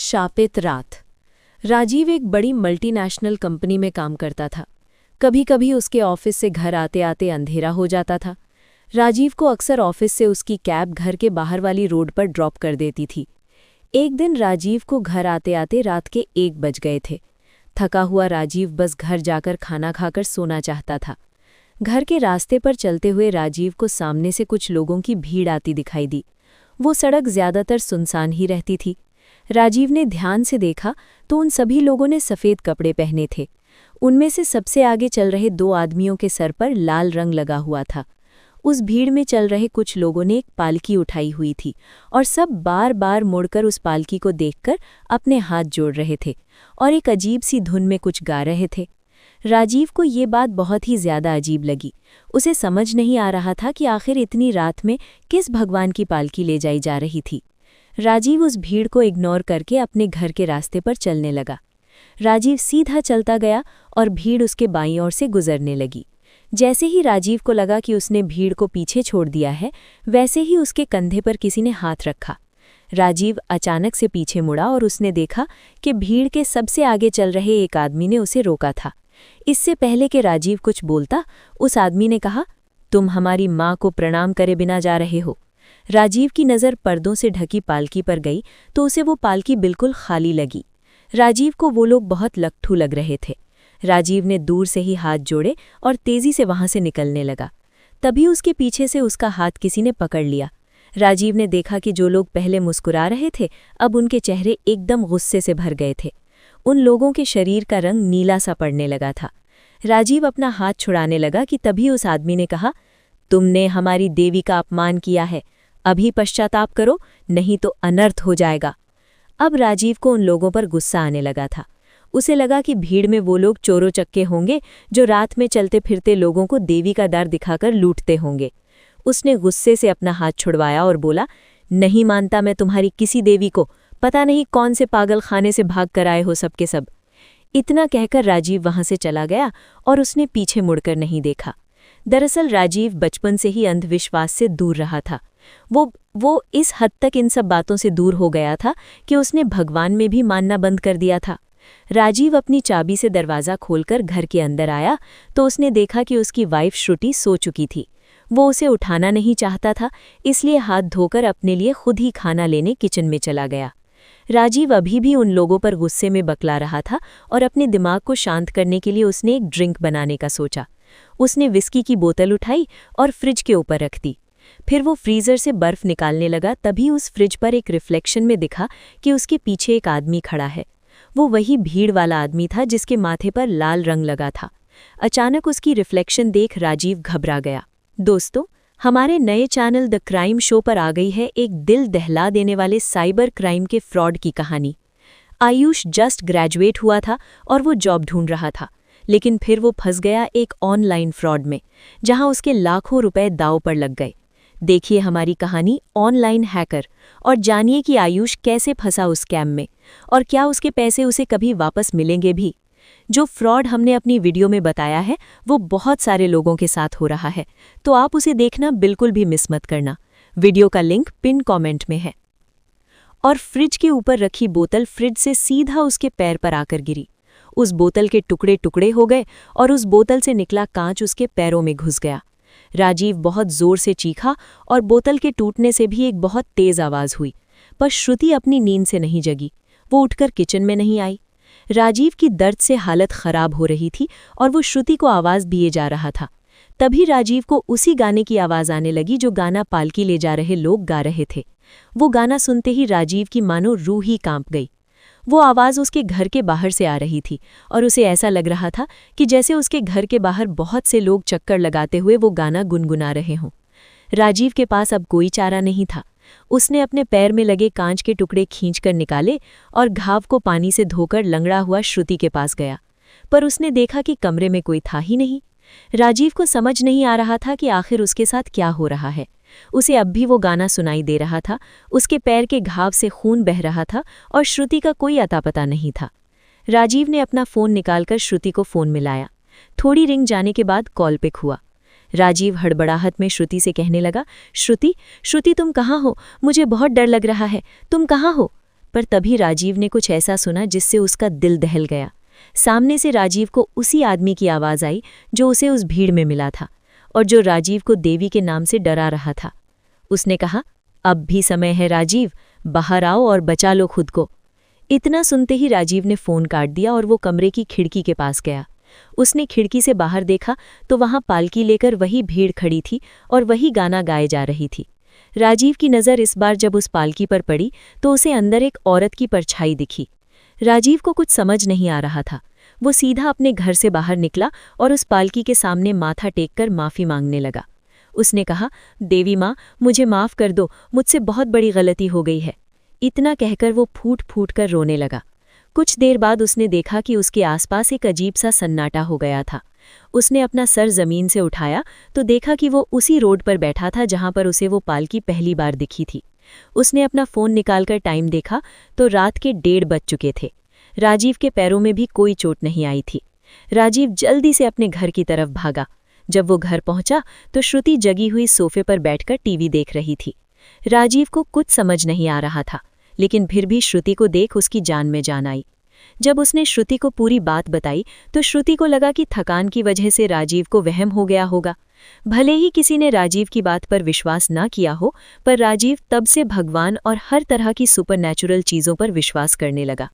शापित रात। राजीव एक बड़ी मल्टीनेशनल कंपनी में काम करता था। कभी कभी उसके ऑफिस से घर आते आते अंधेरा हो जाता था। राजीव को अक्सर ऑफिस से उसकी कैब घर के बाहर वाली रोड पर ड्रॉप कर देती थी। एक दिन राजीव को घर आते आते रात के 1 बज गए थे। थका हुआ राजीव बस घर जाकर खाना खाकर सोना चाहता था। घर के रास्ते पर चलते हुए राजीव को सामने से कुछ लोगों की भीड़ आती दिखाई दी। वो सड़क ज्यादातर सुनसान ही रहती थी। राजीव ने ध्यान से देखा तो उन सभी लोगों ने सफ़ेद कपड़े पहने थे। उनमें से सबसे आगे चल रहे 2 आदमियों के सर पर लाल रंग लगा हुआ था। उस भीड़ में चल रहे कुछ लोगों ने एक पालकी उठाई हुई थी और सब बार बार मुड़कर उस पालकी को देखकर अपने हाथ जोड़ रहे थे और एक अजीब सी धुन में कुछ गा रहे थे। राजीव को ये बात बहुत ही ज्यादा अजीब लगी। उसे समझ नहीं आ रहा था कि आखिर इतनी रात में किस भगवान की पालकी ले जाई जा रही थी। राजीव उस भीड़ को इग्नोर करके अपने घर के रास्ते पर चलने लगा। राजीव सीधा चलता गया और भीड़ उसके बाईं ओर से गुजरने लगी। जैसे ही राजीव को लगा कि उसने भीड़ को पीछे छोड़ दिया है, वैसे ही उसके कंधे पर किसी ने हाथ रखा। राजीव अचानक से पीछे मुड़ा और उसने देखा कि भीड़ के सबसे आगे चल रहे एक आदमी ने उसे रोका था। इससे पहले कि राजीव कुछ बोलता, उस आदमी ने कहा, तुम हमारी माँ को प्रणाम करे बिना जा रहे हो। राजीव की नज़र पर्दों से ढकी पालकी पर गई तो उसे वो पालकी बिल्कुल खाली लगी। राजीव को वो लोग बहुत लट्ठू लग रहे थे। राजीव ने दूर से ही हाथ जोड़े और तेजी से वहां से निकलने लगा। तभी उसके पीछे से उसका हाथ किसी ने पकड़ लिया। राजीव ने देखा कि जो लोग पहले मुस्कुरा रहे थे, अब उनके चेहरे एकदम गुस्से से भर गए थे। उन लोगों के शरीर का रंग नीला सा पड़ने लगा था। राजीव अपना हाथ छुड़ाने लगा कि तभी उस आदमी ने कहा, तुमने हमारी देवी का अपमान किया है, अभी पश्चाताप करो, नहीं तो अनर्थ हो जाएगा। अब राजीव को उन लोगों पर गुस्सा आने लगा था। उसे लगा कि भीड़ में वो लोग चोरों चक्के होंगे जो रात में चलते फिरते लोगों को देवी का डर दिखाकर लूटते होंगे। उसने गुस्से से अपना हाथ छुड़वाया और बोला, नहीं मानता मैं तुम्हारी किसी देवी को, पता नहीं कौन से पागल खाने से भाग कर आए हो सबके सब। इतना कहकर राजीव वहां से चला गया और उसने पीछे मुड़कर नहीं देखा। दरअसल राजीव बचपन से ही अंधविश्वास से दूर रहा था। वो इस हद तक इन सब बातों से दूर हो गया था कि उसने भगवान में भी मानना बंद कर दिया था। राजीव अपनी चाबी से दरवाज़ा खोलकर घर के अंदर आया तो उसने देखा कि उसकी वाइफ श्रुति सो चुकी थी। वो उसे उठाना नहीं चाहता था, इसलिए हाथ धोकर अपने लिए खुद ही खाना लेने किचन में चला गया। राजीव अभी भी उन लोगों पर गुस्से में बकला रहा था और अपने दिमाग को शांत करने के लिए उसने एक ड्रिंक बनाने का सोचा। उसने विस्की की बोतल उठाई और फ्रिज के ऊपर रख दी। फिर वो फ्रीज़र से बर्फ निकालने लगा, तभी उस फ्रिज पर एक रिफ्लेक्शन में दिखा कि उसके पीछे एक आदमी खड़ा है। वो वही भीड़ वाला आदमी था जिसके माथे पर लाल रंग लगा था। अचानक उसकी रिफ्लेक्शन देख राजीव घबरा गया। दोस्तों, हमारे नए चैनल द क्राइम शो पर आ गई है एक दिल दहला देने वाले साइबर क्राइम के फ्रॉड की कहानी। आयुष जस्ट ग्रेजुएट हुआ था और वो जॉब ढूंढ रहा था, लेकिन फिर वो फंस गया एक ऑनलाइन फ्रॉड में, जहां उसके लाखों रुपए दांव पर लग गए। देखिए हमारी कहानी ऑनलाइन हैकर और जानिए कि आयुष कैसे फंसा उस स्कैम में और क्या उसके पैसे उसे कभी वापस मिलेंगे भी। जो फ्रॉड हमने अपनी वीडियो में बताया है वो बहुत सारे लोगों के साथ हो रहा है, तो आप उसे देखना बिल्कुल भी मिस मत करना। वीडियो का लिंक पिन कमेंट में है। और फ्रिज के ऊपर रखी बोतल फ्रिज से सीधा उसके पैर पर आकर गिरी। उस बोतल के टुकड़े टुकड़े हो गए और उस बोतल से निकला कांच उसके पैरों में घुस गया। राजीव बहुत जोर से चीखा और बोतल के टूटने से भी एक बहुत तेज आवाज हुई, पर श्रुति अपनी नींद से नहीं जगी। वो उठकर किचन में नहीं आई। राजीव की दर्द से हालत खराब हो रही थी और वो श्रुति को आवाज दिए जा रहा था। तभी राजीव को उसी गाने की आवाज आने लगी जो गाना पालकी ले जा रहे लोग गा रहे थे। वो गाना सुनते ही राजीव की मानो रूह ही कांप गई। वो आवाज़ उसके घर के बाहर से आ रही थी और उसे ऐसा लग रहा था कि जैसे उसके घर के बाहर बहुत से लोग चक्कर लगाते हुए वो गाना गुनगुना रहे हों। राजीव के पास अब कोई चारा नहीं था। उसने अपने पैर में लगे कांच के टुकड़े खींचकर निकाले और घाव को पानी से धोकर लंगड़ा हुआ श्रुति के पास गया, पर उसने देखा कि कमरे में कोई था ही नहीं। राजीव को समझ नहीं आ रहा था कि आखिर उसके साथ क्या हो रहा है। उसे अब भी वो गाना सुनाई दे रहा था, उसके पैर के घाव से खून बह रहा था और श्रुति का कोई अता पता नहीं था। राजीव ने अपना फ़ोन निकालकर श्रुति को फ़ोन मिलाया। थोड़ी रिंग जाने के बाद कॉल पिक हुआ। राजीव हड़बड़ाहट में श्रुति से कहने लगा, श्रुति तुम कहाँ हो? मुझे बहुत डर लग रहा है, तुम कहाँ हो? पर तभी राजीव ने कुछ ऐसा सुना जिससे उसका दिल दहल गया। सामने से राजीव को उसी आदमी की आवाज़ आई जो उसे उस भीड़ में मिला था और जो राजीव को देवी के नाम से डरा रहा था। उसने कहा, अब भी समय है राजीव, बाहर आओ और बचा लो खुद को। इतना सुनते ही राजीव ने फ़ोन काट दिया और वो कमरे की खिड़की के पास गया। उसने खिड़की से बाहर देखा तो वहाँ पालकी लेकर वही भीड़ खड़ी थी और वही गाना गाए जा रही थी। राजीव की नज़र इस बार जब उस पालकी पर पड़ी तो उसे अंदर एक औरत की परछाई दिखी। राजीव को कुछ समझ नहीं आ रहा था। वो सीधा अपने घर से बाहर निकला और उस पालकी के सामने माथा टेककर माफ़ी मांगने लगा। उसने कहा, देवी माँ, मुझे माफ़ कर दो, मुझसे बहुत बड़ी गलती हो गई है। इतना कहकर वो फूट फूट कर रोने लगा। कुछ देर बाद उसने देखा कि उसके आसपास एक अजीब सा सन्नाटा हो गया था। उसने अपना सर ज़मीन से उठाया तो देखा कि वो उसी रोड पर बैठा था जहाँ पर उसे वो पालकी पहली बार दिखी थी। उसने अपना फ़ोन निकालकर टाइम देखा तो रात के 1:30 बज चुके थे। राजीव के पैरों में भी कोई चोट नहीं आई थी। राजीव जल्दी से अपने घर की तरफ भागा। जब वो घर पहुंचा तो श्रुति जगी हुई सोफे पर बैठकर टीवी देख रही थी। राजीव को कुछ समझ नहीं आ रहा था, लेकिन फिर भी श्रुति को देख उसकी जान में जान आई। जब उसने श्रुति को पूरी बात बताई तो श्रुति को लगा कि थकान की वजह से राजीव को वहम हो गया होगा। भले ही किसी ने राजीव की बात पर विश्वास ना किया हो, पर राजीव तब से भगवान और हर तरह की सुपरनैचुरल चीज़ों पर विश्वास करने लगा।